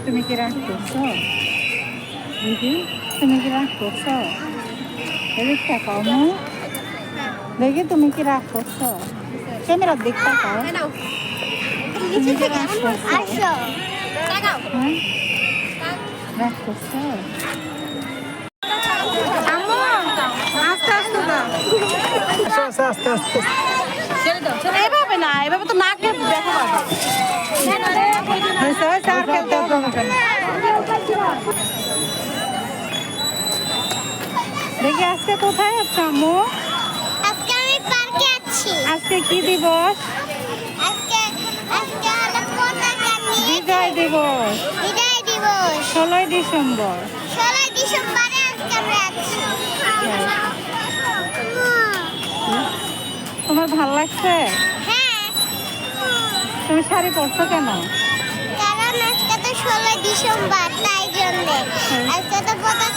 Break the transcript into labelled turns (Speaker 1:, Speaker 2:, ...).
Speaker 1: তুমি কি রাগ করছো দিদি? তুমি কি রাগ করছো? এদিকটা কমো দেখি, তুমি কি রাগ করছো? ক্যামেরার দিকটা খাও। তুমি কি রাগ করছো? হ্যাঁ, রাগ করছো? আস্তে আস্তে দাও,
Speaker 2: আস্তে আস্তে
Speaker 1: এভাবে না, এভাবে তো নাকে ব্যথা পাবে। আর খেলতে হবে না। দেখি আজকে কোথায় আছো আম্মু?
Speaker 3: আজকে আমি পার্কে আছি।
Speaker 1: আজকে কি দিবস?
Speaker 3: আজকে হলো পতাকা নিয়ে
Speaker 1: বিজয় দিবস,
Speaker 3: বিদায় দিবস।
Speaker 1: 16ই ডিসেম্বর।
Speaker 3: 16 ডিসেম্বরে আজকে আমরা আছি।
Speaker 1: তোমার ভালো লাগছে?
Speaker 3: হ্যাঁ,
Speaker 1: তুমি শাড়ি পরছো কেন?
Speaker 3: কারণ আজকে তো 16 ডিসেম্বর, তাই জন্যে। আজকে তো পতাকা